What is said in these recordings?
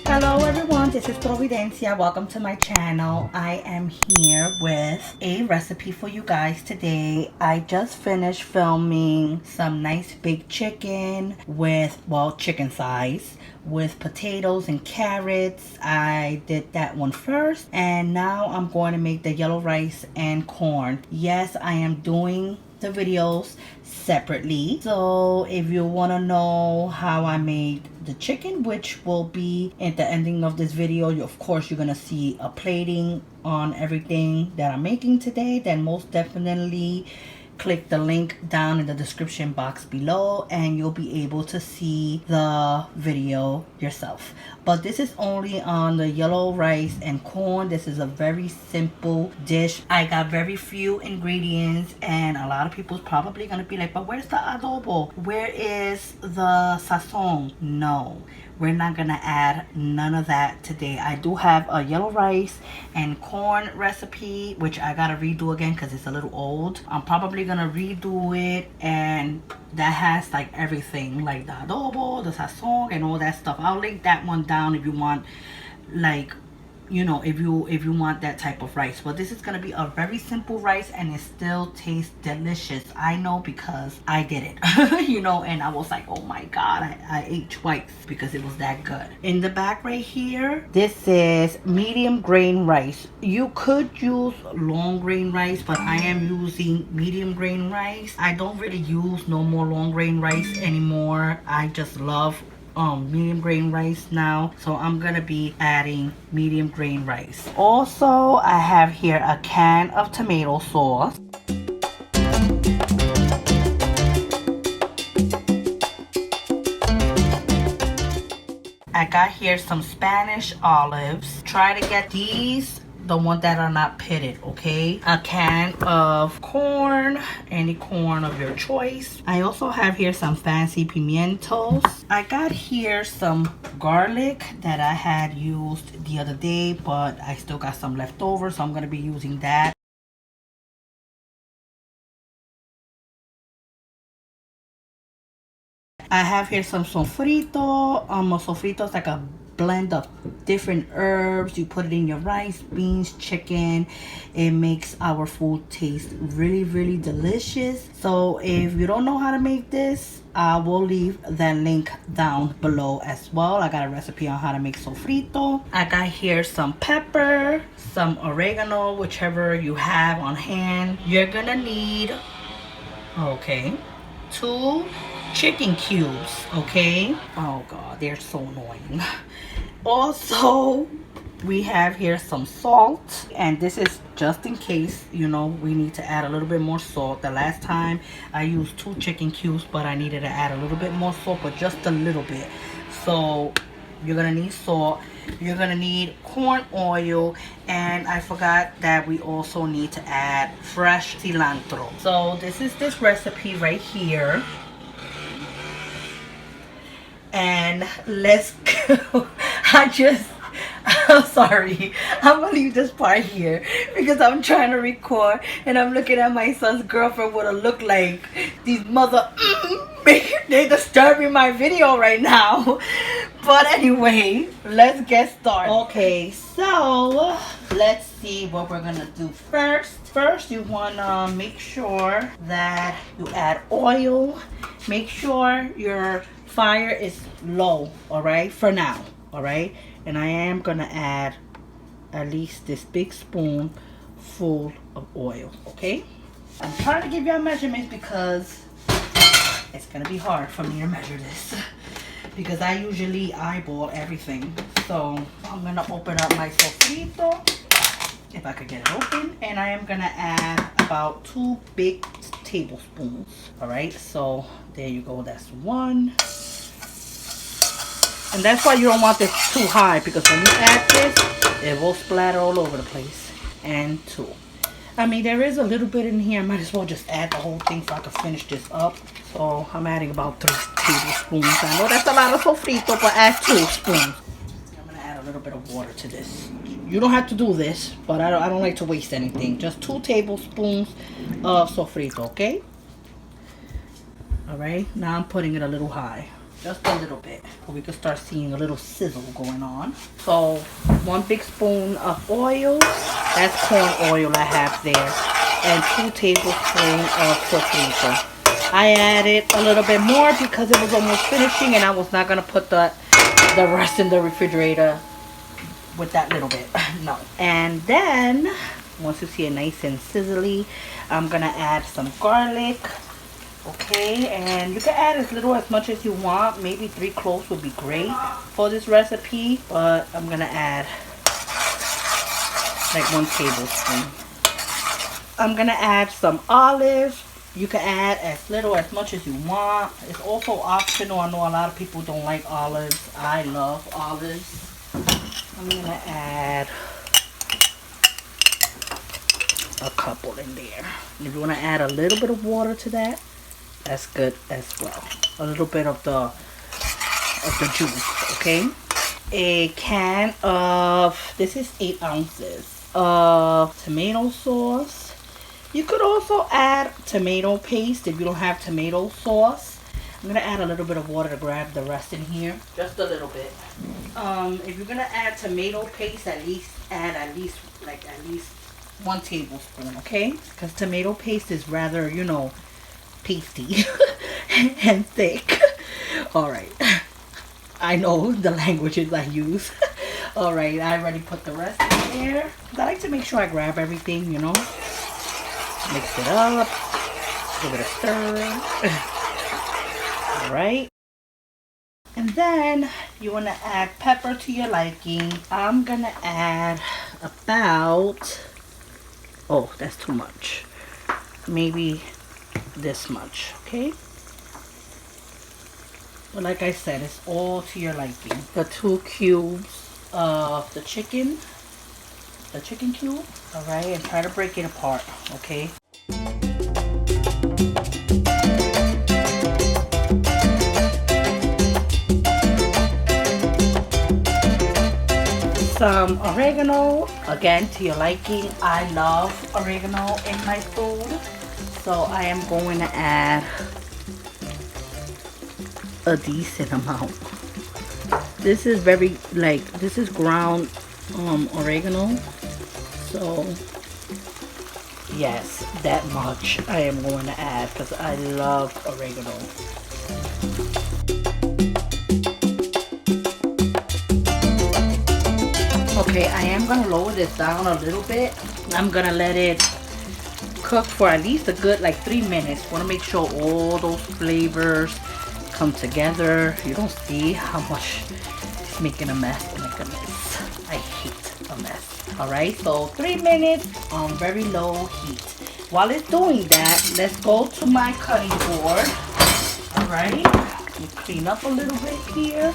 Hello everyone, this is Providencia. Welcome to my channel. I am here with a recipe for you guys today. I just finished filming some nice big chicken with, well, chicken size, with potatoes and carrots. I did that one first, and now I'm going to make the yellow rice and corn. Yes, I am doing the videos separately, so if you want to know how I made the chicken, which will be at the ending of this video, of course you're gonna see a plating on everything that I'm making today, then most definitely click the link down in the description box below and you'll be able to see the video yourself. But this is only on the yellow rice and corn. This is a very simple dish. I got very few ingredients, and a lot of people's probably gonna be like, but where's the adobo? Where is the sazon? No, we're not gonna add none of that today. I do have a yellow rice and corn recipe, which I gotta redo again because it's a little old. I'm probably gonna redo it, and that has like everything, like the adobo, the sazon, and all that stuff. I'll link that one down if you want, like, you know, if you want that type of rice. But this is gonna be a very simple rice, and it still tastes delicious. I know because I did it. You know, and I was like, oh my god, I ate twice because it was that good. In the back right here, this is medium grain rice. You could use long grain rice, but I am using medium grain rice. I don't really use no more long grain rice anymore. I just love medium grain rice now, so I'm gonna be adding medium grain rice. Also, I have here a can of tomato sauce. I got here some Spanish olives. Try to get these, the ones that are not pitted, okay? A can of corn, any corn of your choice. I also have here some fancy pimientos. I got here some garlic that I had used the other day, but I still got some left over, so I'm gonna be using that. I have here some sofrito. Sofrito is like a blend of different herbs. You put it in your rice, beans, chicken. It makes our food taste really, really delicious. So if you don't know how to make this, I will leave that link down below as well. I got a recipe on how to make sofrito. I got here some pepper, some oregano, whichever you have on hand. You're gonna need, okay, 2 chicken cubes, okay? Oh god, they're so annoying. Also, we have here some salt, and this is just in case, you know, we need to add a little bit more salt. The last time I used 2 chicken cubes, but I needed to add a little bit more salt, but just a little bit. So you're gonna need salt, you're gonna need corn oil, and I forgot that we also need to add fresh cilantro. So this is this recipe right here. And let's go. I'm sorry, I'm gonna leave this part here because I'm trying to record and I'm looking at my son's girlfriend with a look like these they're disturbing my video right now. But anyway, let's get started. Okay, so let's see what we're gonna do first. First, you wanna make sure that you add oil. Make sure your fire is low, all right, for now, all right? And I am gonna add at least this big spoon full of oil, okay? I'm trying to give you measurements because it's gonna be hard for me to measure this because I usually eyeball everything. So I'm gonna open up my sofrito, if I could get it open, and I am gonna add about 2 big tablespoons. All right, so there you go, that's 1. And that's why you don't want this too high, because when you add this, it will splatter all over the place. And 2. I mean, there is a little bit in here. I might as well just add the whole thing so I can finish this up. So I'm adding about 3 tablespoons. I know that's a lot of sofrito, but add 2 spoons. I'm gonna add a little bit of water to this. You don't have to do this, but I don't like to waste anything. Just 2 tablespoons of sofrito, okay? All right, now I'm putting it a little high, just a little bit, so we can start seeing a little sizzle going on. So 1 big spoon of oil, that's corn oil I have there, and 2 tablespoons of sofrito. I added a little bit more because it was almost finishing, and I was not gonna put the rest in the refrigerator with that little bit. No. And then once you see it nice and sizzly, I'm gonna add some garlic. Okay, and you can add as little as much as you want. Maybe 3 cloves would be great for this recipe, but I'm gonna add like 1 tablespoon. I'm gonna add some olives. You can add as little as much as you want. It's also optional. I know a lot of people don't like olives. I love olives. I'm gonna add a couple in there. And if you want to add a little bit of water to that, that's good as well. A little bit of the juice, okay? A can of, this is 8 ounces of tomato sauce. You could also add tomato paste if you don't have tomato sauce. I'm gonna add a little bit of water to grab the rest in here, just a little bit. If you're gonna add tomato paste, at least 1 tablespoon, okay? Because tomato paste is rather, you know, pasty and thick. All right, I know the languages I use. All right, I already put the rest in there. I like to make sure I grab everything, you know. Mix it up, give it a stir. All right. And then you want to add pepper to your liking. I'm going to add about, oh, that's too much. Maybe this much, okay? But like I said, it's all to your liking. The 2 cubes of the chicken cube, all right? And try to break it apart, okay? Some oregano, again to your liking. I love oregano in my food, so I am going to add a decent amount. This is very, like, this is ground oregano, so yes, that much I am going to add because I love oregano. Okay, I am going to lower this down a little bit. I'm going to let it cook for at least a good like 3 minutes. Want to make sure all those flavors come together. You don't see how much it's making a mess. Oh my goodness, I hate a mess. All right, so 3 minutes on very low heat. While it's doing that, let's go to my cutting board. All right, clean up a little bit here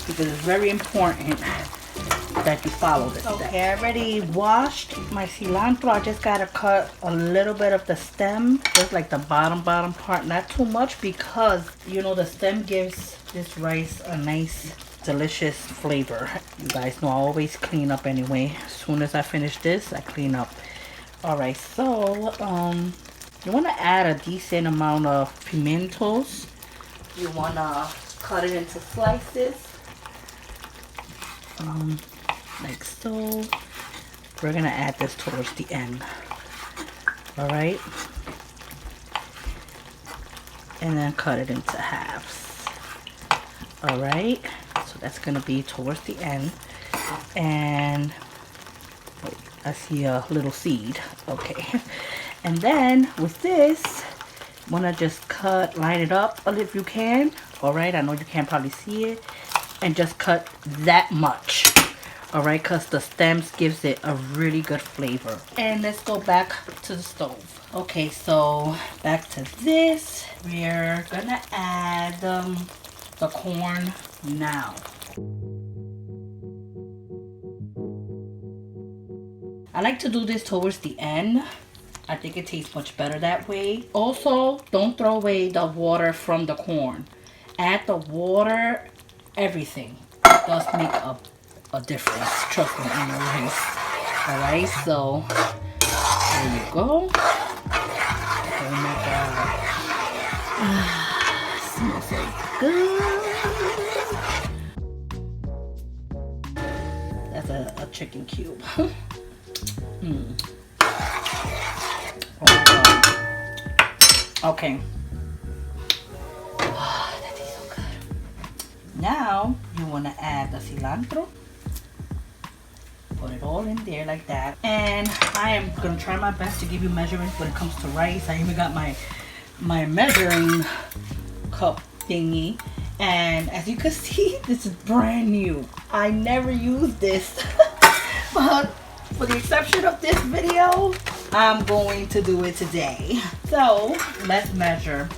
because it's very important that you follow this. Okay, I already washed my cilantro. I just gotta cut a little bit of the stem, just like the bottom part, not too much, because you know the stem gives this rice a nice delicious flavor. You guys know I always clean up anyway. As soon as I finish this, I clean up. All right, so you want to add a decent amount of pimentos. You want to cut it into slices, like so. We're gonna add this towards the end. All right, and then cut it into halves. All right, so that's gonna be towards the end. And wait, I see a little seed. Okay, and then with this, wanna just line it up if you can. All right, I know you can't probably see it, and just cut that much. All right, because the stems gives it a really good flavor. And let's go back to the stove. Okay, so back to this. We're gonna add the corn now. I like to do this towards the end. I think it tastes much better that way. Also, don't throw away the water from the corn. Add the water, everything. It does make a a difference, trust me, in the rice. Alright, so there you go. Oh my god. Smells so good. That's a chicken cube. Oh my god. Okay. Oh, that tastes so good. Now you want to add the cilantro. Put it all in there like that. And I am going to try my best to give you measurements when it comes to rice. I even got my measuring cup thingy. And as you can see, this is brand new. I never used this. But for the exception of this video, I'm going to do it today. So let's measure.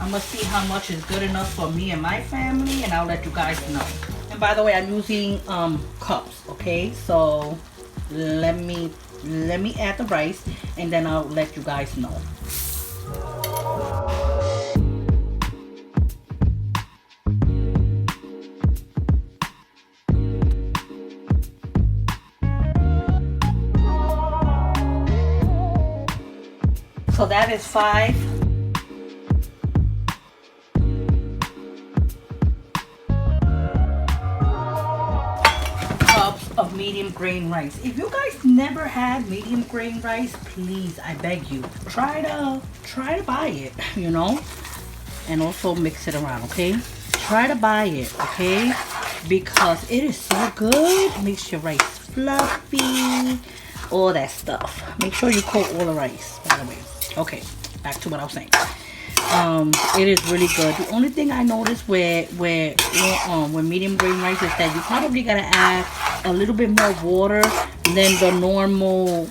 I'm gonna see how much is good enough for me and my family, and I'll let you guys know. And by the way, I'm using cups, okay? So let me add the rice, and then I'll let you guys know. So that is 5 cups of medium grain rice. If you guys never had medium grain rice, please, I beg you, try to buy it, you know, and also mix it around, okay? Try to buy it, okay? Because it is so good. Makes your rice fluffy, all that stuff. Make sure you coat all the rice, by the way. Okay, back to what I was saying. It is really good. The only thing I noticed with medium grain rice is that you probably gotta add a little bit more water than the normal,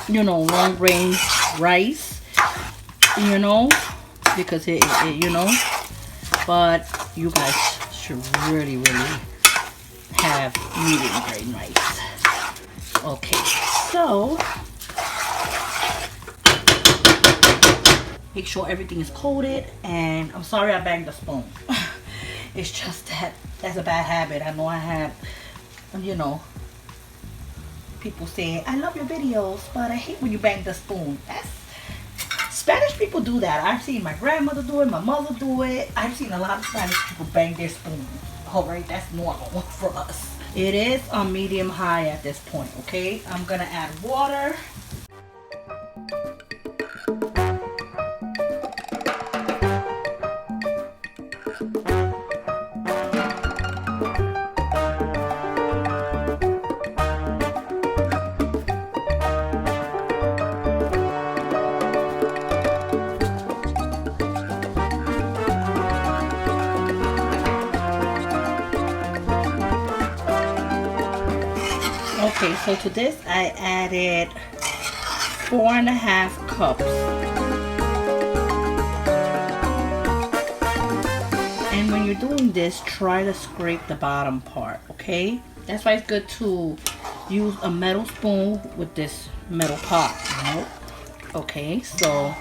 you know, long grain rice, you know, because it you know. But you guys should really have medium grain rice. Okay, so make sure everything is coated. And I'm sorry I banged the spoon. It's just that's a bad habit. I know I have, you know, people say, I love your videos, but I hate when you bang the spoon. Spanish people do that. I've seen my grandmother do it, my mother do it. I've seen a lot of Spanish people bang their spoon. Alright, that's normal for us. It is on medium high at this point, okay? I'm gonna add water. Okay, so to this I added 4.5 cups. And when you're doing this, try to scrape the bottom part, okay? That's why it's good to use a metal spoon with this metal pot, you know? Okay, so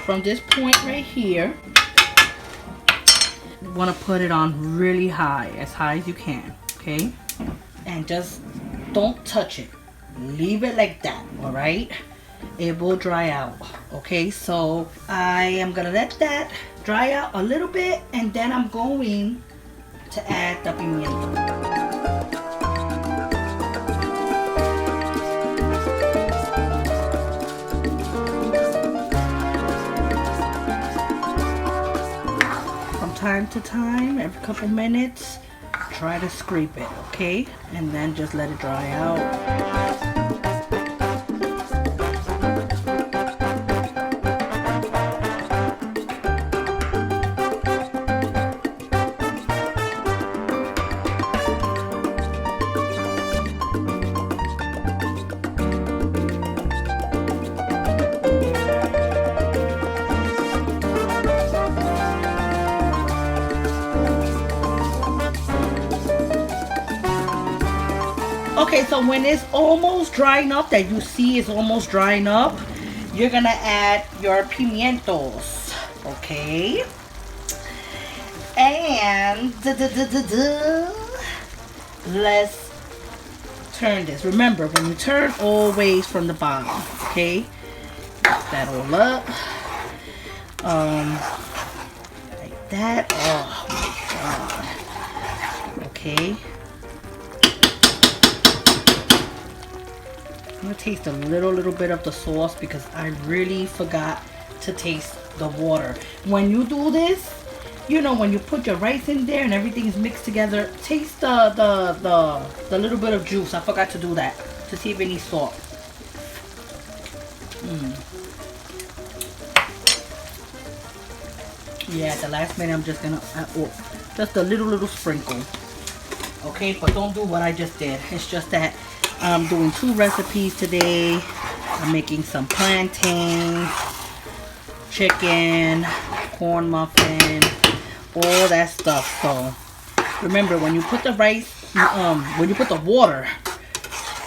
from this point right here, you want to put it on really high, as high as you can, okay? And just don't touch it. Leave it like that, all right? It will dry out, okay? So I am gonna let that dry out a little bit, and then I'm going to add the pimiento. From time to time, every couple minutes, try to scrape it, okay? And then just let it dry out. Okay, so when it's almost drying up, that you see it's almost drying up, you're gonna add your pimientos, okay? And let's turn this. Remember, when you turn, always from the bottom. Okay, mix that all up. Like that. Oh my god. Okay. I'm gonna taste a little bit of the sauce because I really forgot to taste the water. When you do this, you know, when you put your rice in there and everything is mixed together, taste the little bit of juice. I forgot to do that to see if it needs salt. Yeah, at the last minute I'm just gonna just a little sprinkle. Okay, but don't do what I just did. It's just that I'm doing 2 recipes today. I'm making some plantains, chicken, corn muffin, all that stuff. So remember, when you put the rice, when you put the water,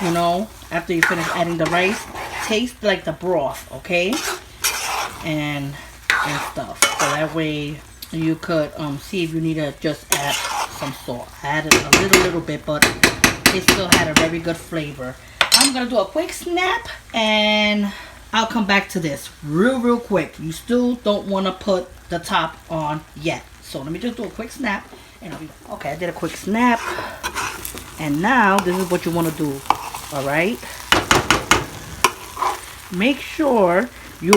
you know, after you finish adding the rice, taste like the broth, okay? And stuff. So that way you could see if you need to just add some salt. I added a little bit, but it still had a very good flavor. I'm gonna do a quick snap and I'll come back to this real quick. You still don't want to put the top on yet. So let me just do a quick snap and I'll be back. Okay, I did a quick snap. And now this is what you want to do. Alright? Make sure you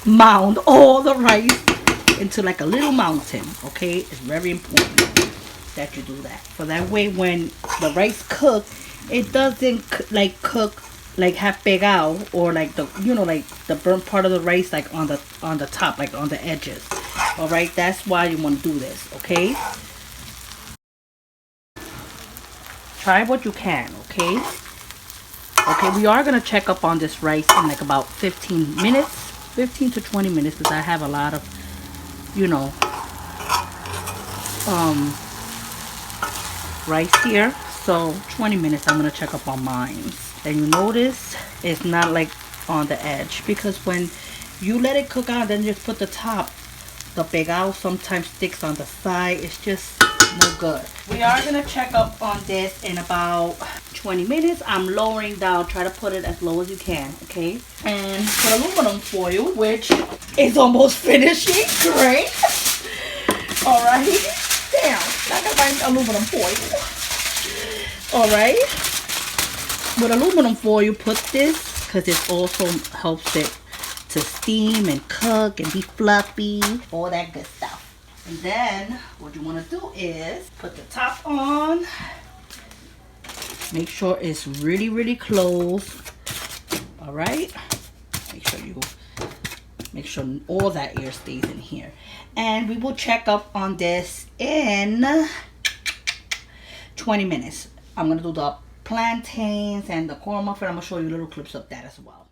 mound all the rice into like a little mountain. Okay? It's very important that you do that. So that way when the rice cooks, it doesn't cook like half pegado, or like the, you know, like the burnt part of the rice like on the top, like on the edges. All right, that's why you want to do this. Okay, try what you can. Okay, we are gonna check up on this rice in like about 15 to 20 minutes, because I have a lot of, you know, rice here. So 20 minutes I'm gonna check up on mine. And you notice it's not like on the edge, because when you let it cook out, then just put the top, the pegado sometimes sticks on the side. It's just no good. We are gonna check up on this in about 20 minutes. I'm lowering down. Try to put it as low as you can. Okay, and put aluminum foil, which is almost finishing. Great. All right. Damn, not gonna find aluminum foil. All right. With aluminum foil, put this because it also helps it to steam and cook and be fluffy, all that good stuff. And then what you want to do is put the top on. Make sure it's really close. All right. Make sure all that air stays in here. And we will check up on this in 20 minutes. I'm gonna do the plantains and the corn muffin. I'm gonna show you little clips of that as well.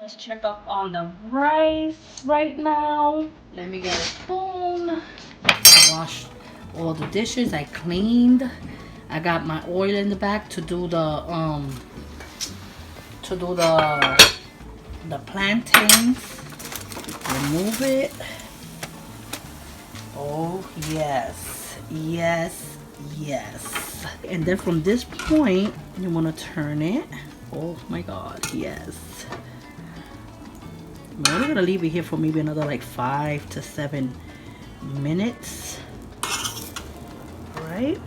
Let's check up on the rice right now. Let me get a spoon. I washed all the dishes. I cleaned. I got my oil in the back to do the plantains. Remove it. Oh yes, yes, yes. And then from this point, you want to turn it. Oh my god, yes. I'm only gonna leave it here for maybe another like 5 to 7 minutes. Alright.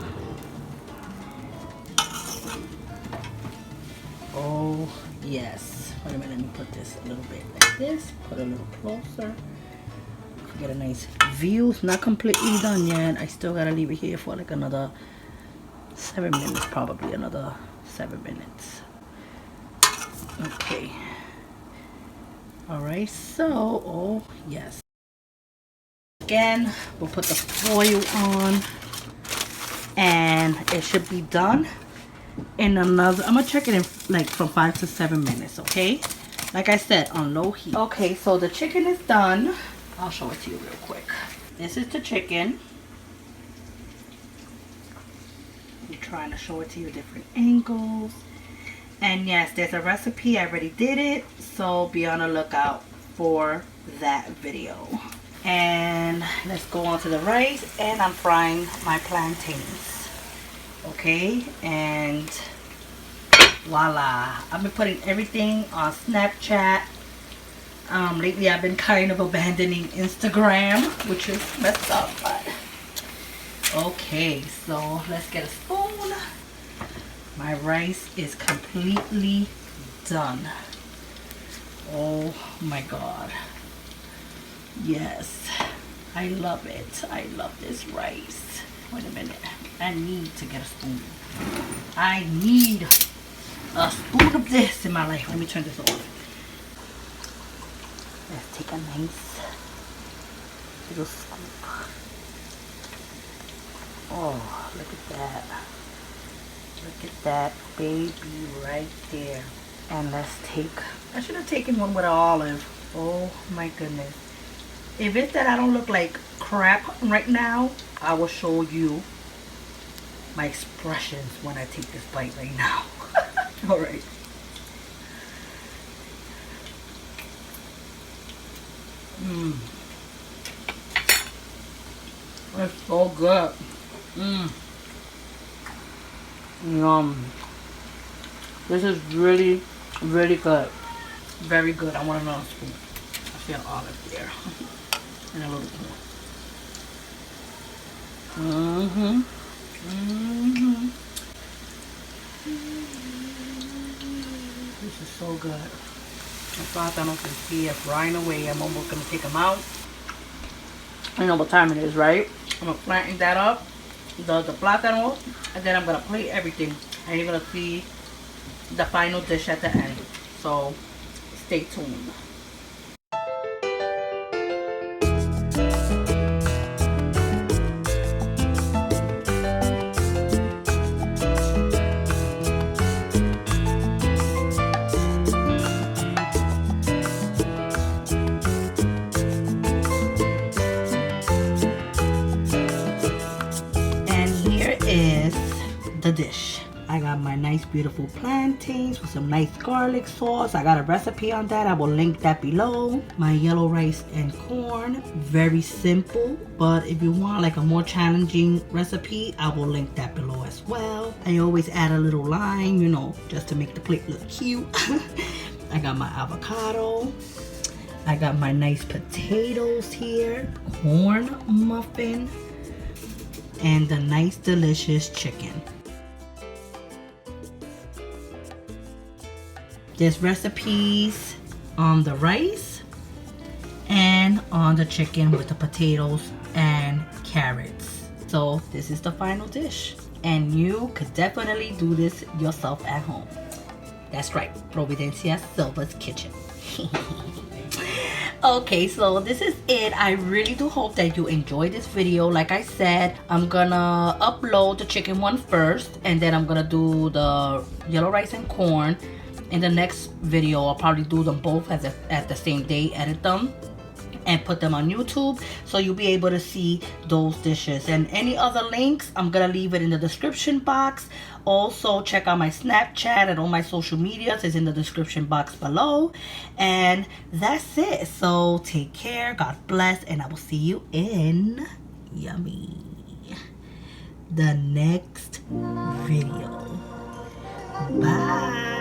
Oh yes. Wait a minute, let me put this a little bit like this. Put it a little closer. Get a nice view. It's not completely done yet. I still gotta leave it here for like another 7 minutes, probably another 7 minutes. Okay. All right, so, oh yes. Again, we'll put the foil on, and it should be done in another, I'm gonna check it in like from 5 to 7 minutes, okay? Like I said, on low heat. Okay, so the chicken is done. I'll show it to you real quick. This is the chicken. I'm trying to show it to you different angles. And yes, there's a recipe. I already did it, so be on the lookout for that video. And let's go on to the rice, and I'm frying my plantains. Okay, and voila. I've been putting everything on Snapchat. Lately I've been kind of abandoning Instagram, which is messed up, but okay, so let's get a spoon. My rice is completely done. Oh my god. Yes, I love it. I love this rice. Wait a minute. I need to get a spoon. I need a spoon of this in my life. Let me turn this off. Let's take a nice little scoop. Oh, look at that. Look at that baby right there. And let's take, I should have taken one with an olive. Oh my goodness. If it's that I don't look like crap right now, I will show you my expressions when I take this bite right now. Alright. It's so good. Yum. This is really, really good. Very good. I want another spoon. I feel olive there. And a little bit more. This is so good. I thought I don't see it frying away. I'm almost gonna take them out. I know what time it is, right? I'm gonna flatten that up, the plátano, and then I'm gonna plate everything. And you're gonna see the final dish at the end. So stay tuned. Is the dish. I got my nice beautiful plantains with some nice garlic sauce. I got a recipe on that. I will link that below. My yellow rice and corn. Very simple, but if you want like a more challenging recipe, I will link that below as well. I always add a little lime, you know, just to make the plate look cute. I got my avocado. I got my nice potatoes here. Corn muffin. And the nice delicious chicken. There's recipes on the rice and on the chicken with the potatoes and carrots. So this is the final dish, and you could definitely do this yourself at home. That's right, Providencia Silva's kitchen. Okay, so this is it. I really do hope that you enjoyed this video. Like I said, I'm gonna upload the chicken one first, and then I'm gonna do the yellow rice and corn. In the next video, I'll probably do them both at the same day, edit them and put them on YouTube, so you'll be able to see those dishes. And any other links, I'm gonna leave it in the description box. Also, check out my Snapchat and all my social medias is in the description box below. And that's it. So take care, God bless, and I will see you in the next video. Bye.